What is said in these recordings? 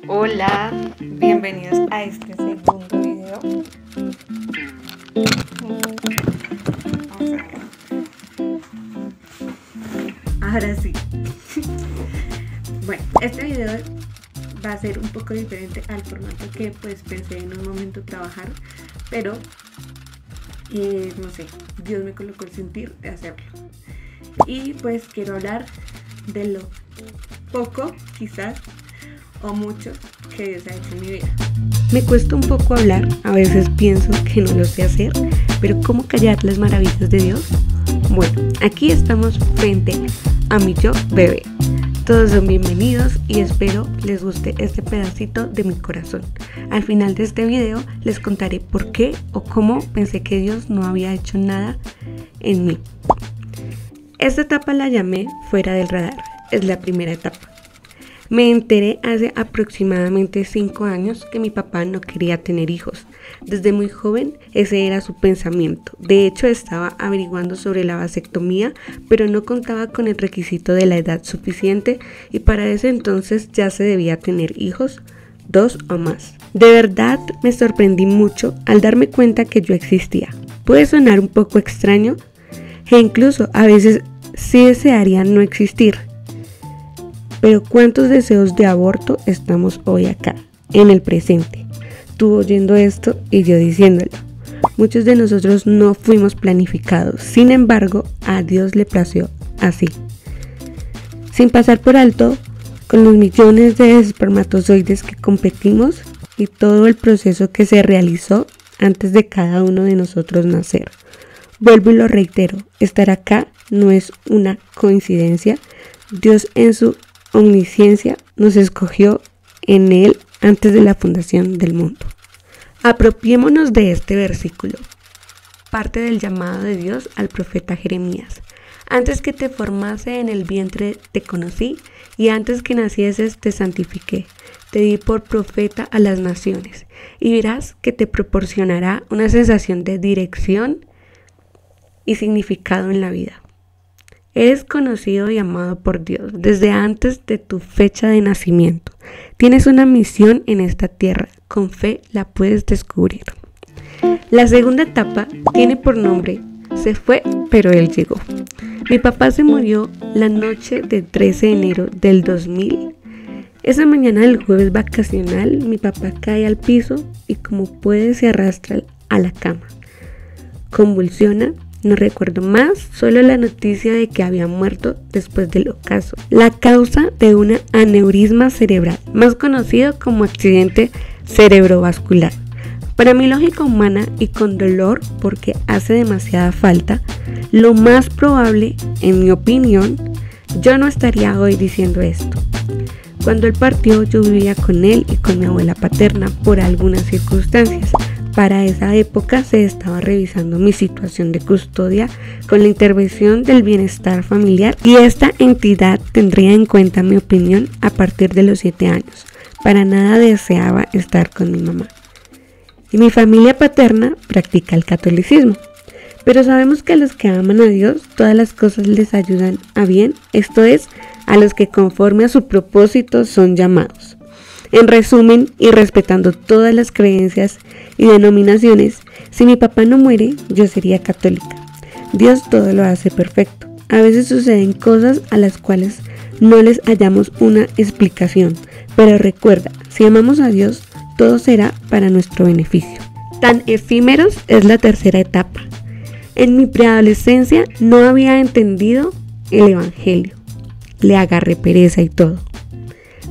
Hola, bienvenidos a este segundo video. Ahora sí. Bueno, este video va a ser un poco diferente al formato que pues pensé en un momento trabajar, pero no sé, Dios me colocó el sentir de hacerlo. Y pues quiero hablar de lo poco, quizás, o mucho que Dios ha hecho en mi vida. Me cuesta un poco hablar, a veces pienso que no lo sé hacer, pero ¿cómo callar las maravillas de Dios? Bueno, aquí estamos frente a mi yo bebé. Todos son bienvenidos y espero les guste este pedacito de mi corazón. Al final de este video les contaré por qué o cómo pensé que Dios no había hecho nada en mí. Esta etapa la llamé fuera del radar, es la primera etapa. Me enteré hace aproximadamente 5 años que mi papá no quería tener hijos. Desde muy joven ese era su pensamiento. De hecho estaba averiguando sobre la vasectomía, pero no contaba con el requisito de la edad suficiente y para ese entonces ya se debía tener hijos, 2 o más. De verdad me sorprendí mucho al darme cuenta que yo existía. Puede sonar un poco extraño e incluso a veces sí desearía no existir. Pero ¿cuántos deseos de aborto estamos hoy acá, en el presente? Tú oyendo esto y yo diciéndolo. Muchos de nosotros no fuimos planificados, sin embargo, a Dios le plació así. Sin pasar por alto, con los millones de espermatozoides que competimos y todo el proceso que se realizó antes de cada uno de nosotros nacer. Vuelvo y lo reitero, estar acá no es una coincidencia. Dios en su omnisciencia nos escogió en Él antes de la fundación del mundo. Apropiémonos de este versículo, parte del llamado de Dios al profeta Jeremías. Antes que te formase en el vientre te conocí, y antes que nacieses te santifiqué. Te di por profeta a las naciones, y verás que te proporcionará una sensación de dirección y significado en la vida. Eres conocido y amado por Dios desde antes de tu fecha de nacimiento. Tienes una misión en esta tierra. Con fe la puedes descubrir. La segunda etapa tiene por nombre Se fue, pero Él llegó. Mi papá se murió la noche del 13 de enero del 2000. Esa mañana del jueves vacacional, mi papá cae al piso y como puede se arrastra a la cama. Convulsiona. No recuerdo más, solo la noticia de que había muerto después del ocaso. La causa de un aneurisma cerebral, más conocido como accidente cerebrovascular. Para mi lógica humana y con dolor porque hace demasiada falta, lo más probable, en mi opinión, yo no estaría hoy diciendo esto. Cuando él partió, yo vivía con él y con mi abuela paterna por algunas circunstancias. Para esa época se estaba revisando mi situación de custodia con la intervención del bienestar familiar y esta entidad tendría en cuenta mi opinión a partir de los 7 años. Para nada deseaba estar con mi mamá. Y mi familia paterna practica el catolicismo. Pero sabemos que a los que aman a Dios todas las cosas les ayudan a bien, esto es, a los que conforme a su propósito son llamados. En resumen, y respetando todas las creencias y denominaciones, si mi papá no muere, yo sería católica. Dios todo lo hace perfecto. A veces suceden cosas a las cuales no les hallamos una explicación, pero recuerda, si amamos a Dios, todo será para nuestro beneficio. Tan efímeros es la tercera etapa. En mi preadolescencia no había entendido el evangelio. Le agarré pereza y todo.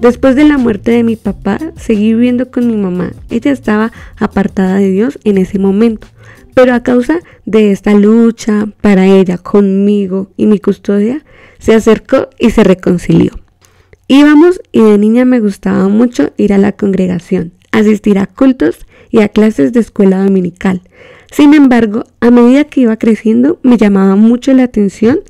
Después de la muerte de mi papá, seguí viviendo con mi mamá. Ella estaba apartada de Dios en ese momento, pero a causa de esta lucha para ella, conmigo y mi custodia, se acercó y se reconcilió. Íbamos y de niña me gustaba mucho ir a la congregación, asistir a cultos y a clases de escuela dominical. Sin embargo, a medida que iba creciendo, me llamaba mucho la atención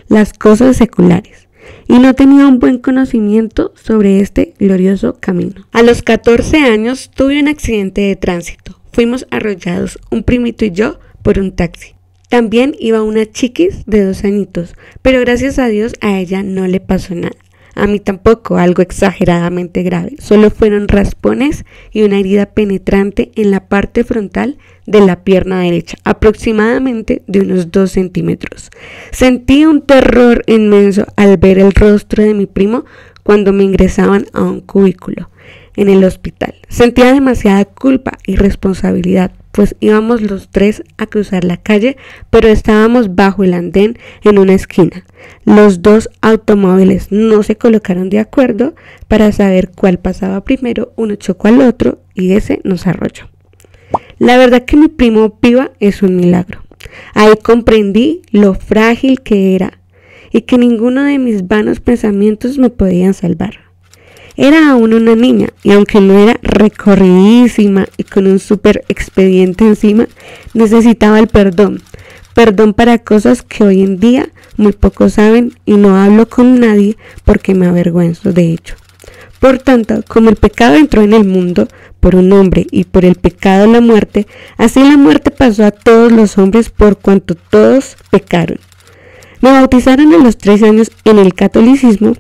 las cosas seculares. Y no tenía un buen conocimiento sobre este glorioso camino. A los 14 años tuve un accidente de tránsito. Fuimos arrollados, un primito y yo, por un taxi. También iba una chiquis de 2 añitos, pero gracias a Dios a ella no le pasó nada. A mí tampoco, algo exageradamente grave. Solo fueron raspones y una herida penetrante en la parte frontal de la pierna derecha, aproximadamente de unos 2 centímetros. Sentí un terror inmenso al ver el rostro de mi primo cuando me ingresaban a un cubículo en el hospital. Sentía demasiada culpa y responsabilidad, pues íbamos los 3 a cruzar la calle, pero estábamos bajo el andén en una esquina. Los 2 automóviles no se colocaron de acuerdo para saber cuál pasaba primero, uno chocó al otro y ese nos arrolló. La verdad que mi primo viva es un milagro. Ahí comprendí lo frágil que era y que ninguno de mis vanos pensamientos me podían salvar. Era aún una niña y aunque no era recorridísima y con un súper expediente encima, necesitaba el perdón. Perdón para cosas que hoy en día muy pocos saben y no hablo con nadie porque me avergüenzo de ello. Por tanto, como el pecado entró en el mundo por un hombre y por el pecado la muerte, así la muerte pasó a todos los hombres por cuanto todos pecaron. Me bautizaron a los 3 años en el catolicismo,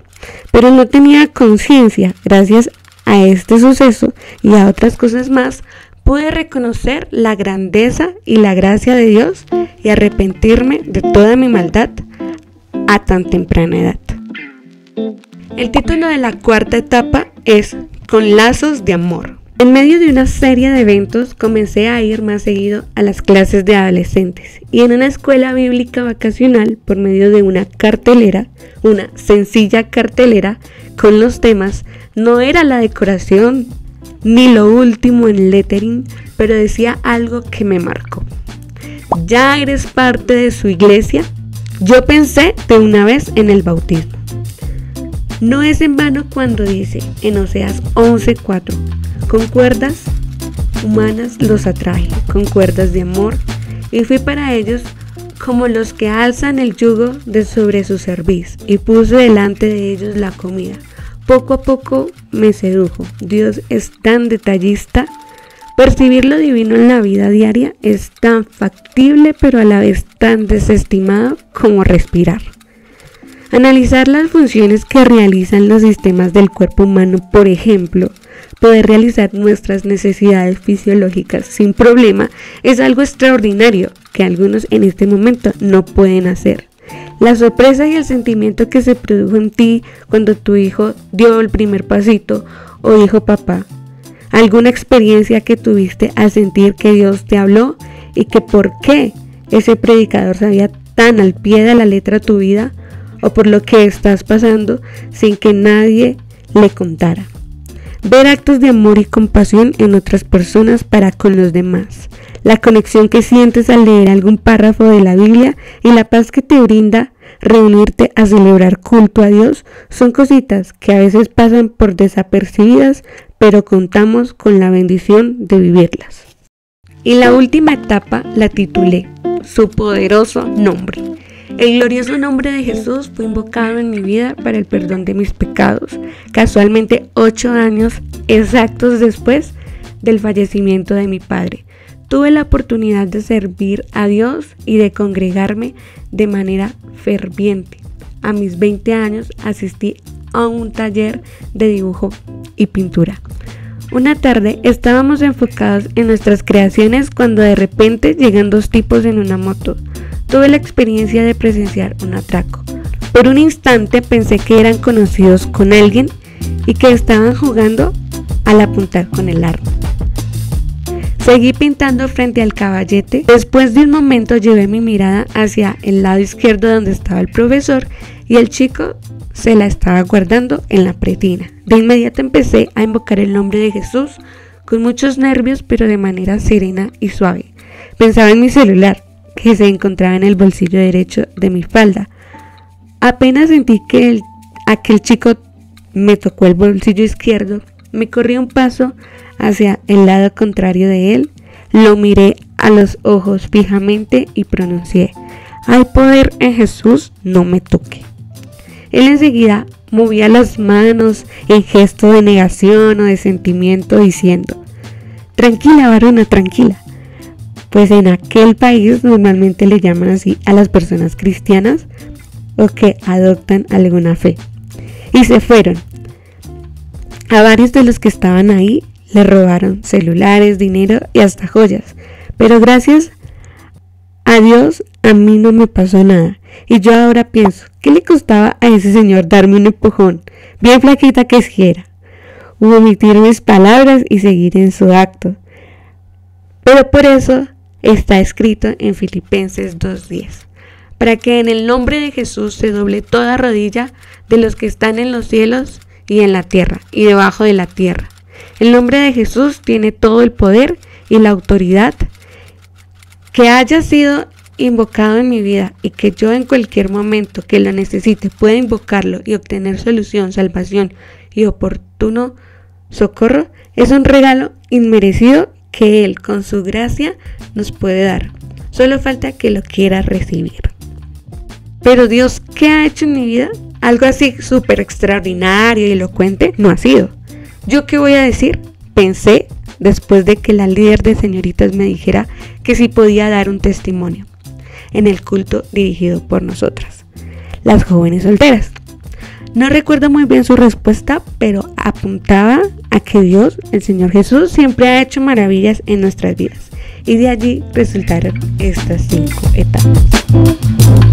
pero no tenía conciencia. Gracias a este suceso y a otras cosas más, pude reconocer la grandeza y la gracia de Dios y arrepentirme de toda mi maldad a tan temprana edad. El título de la 4ª etapa es Con lazos de amor. En medio de una serie de eventos comencé a ir más seguido a las clases de adolescentes y en una escuela bíblica vacacional por medio de una cartelera, una sencilla cartelera con los temas. No era la decoración ni lo último en lettering, pero decía algo que me marcó. ¿Ya eres parte de su iglesia? Yo pensé de una vez en el bautismo. No es en vano cuando dice en Oseas 11:4, con cuerdas humanas los atraje, con cuerdas de amor, y fui para ellos como los que alzan el yugo de sobre su cerviz, y puse delante de ellos la comida. Poco a poco me sedujo. Dios es tan detallista. Percibir lo divino en la vida diaria es tan factible, pero a la vez tan desestimado como respirar. Analizar las funciones que realizan los sistemas del cuerpo humano, por ejemplo, poder realizar nuestras necesidades fisiológicas sin problema, es algo extraordinario que algunos en este momento no pueden hacer. La sorpresa y el sentimiento que se produjo en ti cuando tu hijo dio el primer pasito o dijo papá. Alguna experiencia que tuviste al sentir que Dios te habló y que por qué ese predicador sabía tan al pie de la letra tu vida o por lo que estás pasando sin que nadie le contara. Ver actos de amor y compasión en otras personas para con los demás. La conexión que sientes al leer algún párrafo de la Biblia y la paz que te brinda reunirte a celebrar culto a Dios son cositas que a veces pasan por desapercibidas, pero contamos con la bendición de vivirlas. Y la última etapa la titulé Su poderoso nombre. El glorioso nombre de Jesús fue invocado en mi vida para el perdón de mis pecados, casualmente 8 años exactos después del fallecimiento de mi padre. Tuve la oportunidad de servir a Dios y de congregarme de manera ferviente. A mis 20 años asistí a un taller de dibujo y pintura. Una tarde estábamos enfocados en nuestras creaciones cuando de repente llegan 2 tipos en una moto. Tuve la experiencia de presenciar un atraco. Por un instante pensé que eran conocidos con alguien y que estaban jugando al apuntar con el arma. Seguí pintando frente al caballete. Después de un momento llevé mi mirada hacia el lado izquierdo donde estaba el profesor y el chico se la estaba guardando en la pretina. De inmediato empecé a invocar el nombre de Jesús con muchos nervios, pero de manera serena y suave. Pensaba en mi celular, que se encontraba en el bolsillo derecho de mi falda. Apenas sentí que aquel chico me tocó el bolsillo izquierdo, me corrí un paso hacia el lado contrario de él, lo miré a los ojos fijamente y pronuncié: hay poder en Jesús, no me toque. Él enseguida movía las manos en gesto de negación o de sentimiento diciendo: tranquila, varona, tranquila. Pues en aquel país normalmente le llaman así a las personas cristianas o que adoptan alguna fe. y se fueron. A varios de los que estaban ahí le robaron celulares, dinero y hasta joyas, pero gracias a Dios a mí no me pasó nada. Y yo ahora pienso, ¿qué le costaba a ese señor darme un empujón? Bien flaquita que si era. O omitir mis palabras y seguir en su acto. Pero por eso está escrito en Filipenses 2:10. Para que en el nombre de Jesús se doble toda rodilla de los que están en los cielos y en la tierra y debajo de la tierra. El nombre de Jesús tiene todo el poder y la autoridad. Que haya sido invocado en mi vida y que yo en cualquier momento que lo necesite pueda invocarlo y obtener solución, salvación y oportuno socorro, es un regalo inmerecido que Él con su gracia nos puede dar. Solo falta que lo quiera recibir. Pero Dios, ¿qué ha hecho en mi vida? Algo así súper extraordinario y elocuente no ha sido. ¿Yo qué voy a decir? Pensé después de que la líder de señoritas me dijera que sí podía dar un testimonio en el culto dirigido por nosotras, las jóvenes solteras. No recuerdo muy bien su respuesta, pero apuntaba a que Dios, el Señor Jesús, siempre ha hecho maravillas en nuestras vidas. Y de allí resultaron estas 5 etapas.